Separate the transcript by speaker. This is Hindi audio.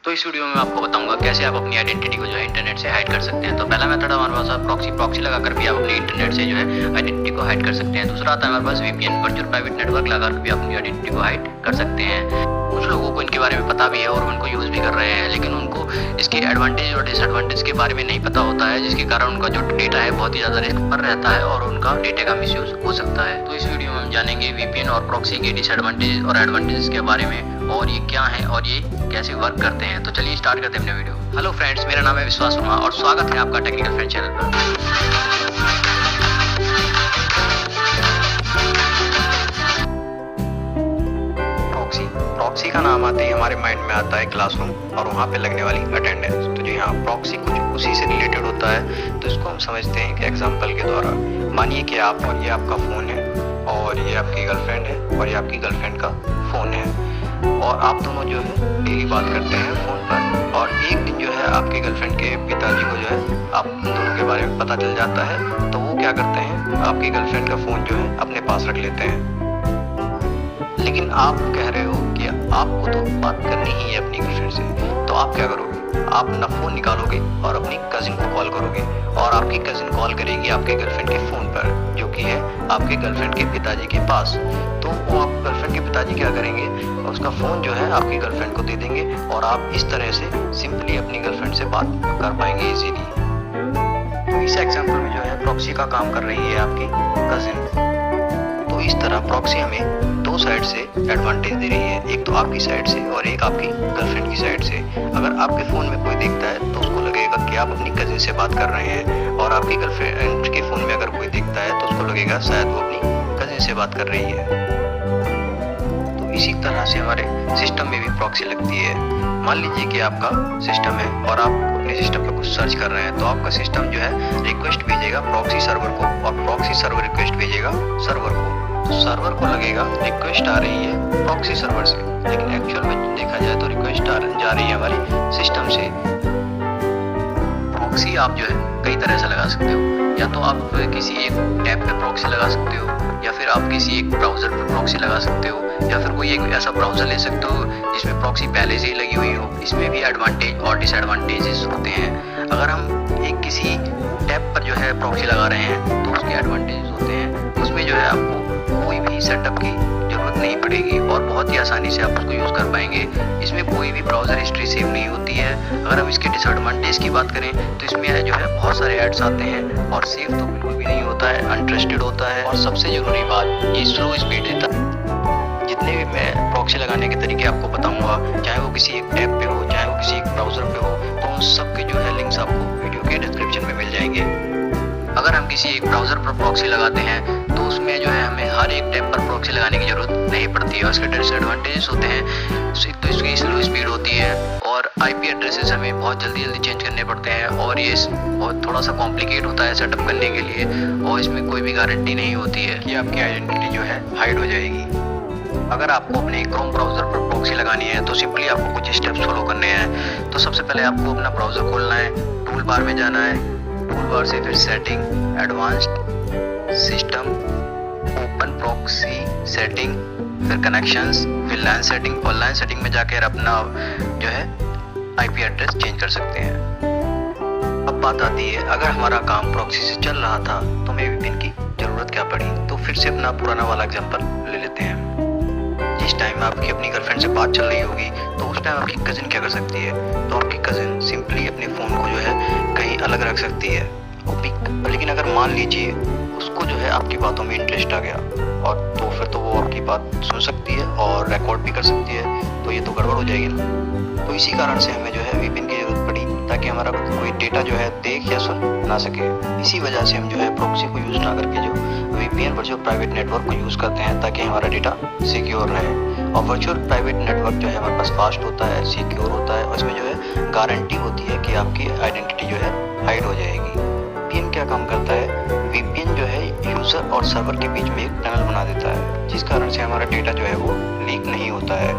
Speaker 1: तो इस वीडियो में मैं आपको बताऊंगा कैसे आप अपनी आइडेंटिटी को जो है इंटरनेट से हाइड कर सकते हैं। तो पहला मेथड हमारे पास है प्रॉक्सी लगाकर भी आप अपनी इंटरनेट से जो है आइडेंटिटी को हाइड कर सकते हैं। दूसरा आता है हमारे पास VPN, वर्चुअल प्राइवेट नेटवर्क लगाकर भी आप अपनी आइडेंटिटी को हाइड कर सकते हैं। कुछ लोगों को इनके बारे में पता भी है और उनको यूज़ भी कर रहे हैं, लेकिन उनको इसके एडवांटेज और डिसएडवांटेज के बारे में नहीं पता होता है, जिसके कारण उनका जो डेटा है बहुत ही ज़्यादा रिस्क पर रहता है और उनका डेटा का मिसयूज हो सकता है। तो इस वीडियो में हम जानेंगे VPN और प्रॉक्सी के डिसएडवांटेज और एडवांटेजेस के बारे में, और ये क्या है और ये कैसे वर्क करते हैं। तो चलिए स्टार्ट करते हैं अपने वीडियो। हेलो फ्रेंड्स, मेरा नाम है विश्वास वर्मा और स्वागत है आपका टेक्निकल फ्रेंड चैनल पर। प्रॉक्सी का नाम आते ही हमारे माइंड में आता है क्लासरूम और वहाँ पे लगने वाली अटेंडेंस। तो जी हाँ, प्रॉक्सी कुछ उसी से रिलेटेड होता है। तो इसको हम समझते हैं कि एग्जांपल के द्वारा मानिए कि आप और ये आपका फ़ोन है और ये आपकी गर्लफ्रेंड है और ये आपकी गर्लफ्रेंड का फ़ोन है और आप दोनों जो है डेली बात करते हैं फ़ोन पर। और एक दिन जो है आपके गर्लफ्रेंड के पिताजी को जो है आप दोनों के बारे में पता चल जाता है। तो वो क्या करते हैं, आपकी गर्लफ्रेंड का फ़ोन जो है अपने पास रख लेते हैं। लेकिन आप कह रहे हो कि आपको तो बात करनी ही है अपनी गर्लफ्रेंड से, तो आप क्या करोगे, आप अपना फ़ोन निकालोगे और अपनी कज़िन को कॉल करोगे और आपकी कज़िन कॉल करेगी आपके गर्लफ्रेंड के फ़ोन पर, जो कि है आपके गर्लफ्रेंड के पिताजी के पास। तो वो आप गर्लफ्रेंड के पिताजी क्या करेंगे, उसका फ़ोन जो है आपकी गर्लफ्रेंड को दे देंगे और आप इस तरह से सिंपली अपनी गर्लफ्रेंड से बात कर पाएंगे इजीली। तो इस एग्जाम्पल में जो है प्रॉक्सी का काम कर रही है आपकी कज़िन। तो इस तरह प्रॉक्सी हमें दो साइड से एडवांटेज दे रही है, एक तो आपकी साइड से और एक आपकी गर्लफ्रेंड की साइड से। अगर आपके फ़ोन में कोई देखता है तो उसको लगेगा कि आप अपनी कज़िन से बात कर रहे हैं, और आपकी गर्लफ्रेंड के फ़ोन में अगर कोई देखता है तो उसको लगेगा शायद वो अपनी कज़िन से बात कर रही है। तो इसी तरह से हमारे सिस्टम में भी प्रॉक्सी लगती है। मान लीजिए कि आपका सिस्टम है और आप अपने सिस्टम पर कुछ सर्च कर रहे हैं, तो आपका सिस्टम जो है रिक्वेस्ट भेजेगा प्रॉक्सी सर्वर को और प्रॉक्सी सर्वर रिक्वेस्ट भेजेगा सर्वर को। तो सर्वर को लगेगा रिक्वेस्ट आ रही है प्रॉक्सी सर्वर से, लेकिन एक्चुअल में देखा जाए तो रिक्वेस्ट जा रही है हमारे सिस्टम से। प्रॉक्सी आप जो है कई तरह से लगा सकते हो, या तो आप किसी एक टैब पे प्रॉक्सी लगा सकते हो, या फिर आप किसी एक ब्राउज़र पे प्रॉक्सी लगा सकते हो, या फिर कोई एक ऐसा ब्राउज़र ले सकते हो जिसमें प्रॉक्सी पहले से ही लगी हुई हो। इसमें भी एडवांटेज और डिसएडवांटेजेस होते हैं। अगर हम एक किसी टैब पर जो है प्रॉक्सी लगा रहे हैं तो उसके एडवांटेजेस होते हैं, उसमें जो है आपको कोई भी सेटअप की ज़रूरत नहीं पड़ेगी और बहुत ही आसानी से आप उसको यूज़ कर पाएंगे। इसमें कोई भी ब्राउज़र हिस्ट्री सेव नहीं होती है। अगर हम इसके डिसएडवांटेज की बात करें तो इसमें जो है बहुत सारे एड्स आते हैं और सेव तो बिल्कुल भी नहीं होता है, अनट्रस्टेड होता है, और सबसे ज़रूरी बात ये स्लो स्पीड देता है। जितने भी मैं प्रॉक्सी लगाने के तरीके आपको बताऊंगा, चाहे वो किसी एक टैब पे हो, चाहे वो किसी एक ब्राउज़र पे हो, तो उन सब के जो है लिंक्स आपको वीडियो के डिस्क्रिप्शन में मिल जाएंगे। अगर हम किसी एक ब्राउज़र पर प्रॉक्सी लगाते हैं तो उसमें जो है हमें हर एक टैब पर प्रॉक्सी लगाने की ज़रूरत नहीं पड़ती है। उसके डिसएडवांटेजेस होते हैं, तो इसकी स्लो स्पीड होती है और IP एड्रेसेस हमें बहुत जल्दी चेंज करने पड़ते हैं, और ये बहुत थोड़ा सा कॉम्प्लिकेट होता है सेटअप करने के लिए, और इसमें कोई भी गारंटी नहीं होती है कि आपकी आइडेंटिटी जो है हाइड हो जाएगी। अगर आपको अपने क्रोम ब्राउज़र पर प्रॉक्सी लगानी है तो सिंपली आपको कुछ स्टेप्स फॉलो करने हैं। तो सबसे पहले आपको अपना ब्राउज़र खोलना है, टूल बार में जाना है, टूल बार से फिर setting, advanced, system, open proxy setting, फिर कनेक्शंस, फिर लैन सेटिंग, और लैन सेटिंग में जाकर अपना जो है IP एड्रेस चेंज कर सकते हैं। अब बात आती है, अगर हमारा काम प्रॉक्सी से चल रहा था तो हमें VPN की ज़रूरत क्या पड़ी। तो फिर से अपना पुराना वाला एग्जाम्पल ले लेते हैं। जिस टाइम आपकी अपनी गर्लफ्रेंड से बात चल रही होगी तो उस टाइम आपकी कज़िन क्या कर सकती है, तो आपकी कज़िन सिंपली अपने फ़ोन को जो है कहीं अलग रख सकती है। लेकिन अगर मान लीजिए उसको जो है आपकी बातों में इंटरेस्ट आ गया, और तो फिर तो वो आपकी बात सुन सकती है और रिकॉर्ड भी कर सकती है, तो ये तो गड़बड़ हो जाएगी ना। तो इसी कारण से हमें जो है VPN की ज़रूरत पड़ी, ताकि हमारा कोई डेटा जो है देख या सुन ना सके। इसी वजह से हम जो है प्रॉक्सी को यूज़ ना करके जो VPN वर्चुअल प्राइवेट नेटवर्क को यूज़ करते हैं, ताकि हमारा डेटा सिक्योर रहे। और वर्चुअल प्राइवेट नेटवर्क जो है हमारे पास फास्ट होता है, सिक्योर होता है, उसमें जो है गारंटी होती है कि आपकी आइडेंटिटी जो है हाइड हो जाएगी। VPN क्या काम करता है, VPN जो है यूज़र और सर्वर के बीच में एक टनल बना देता है, जिस कारण से हमारा डेटा जो है वो लीक नहीं होता है।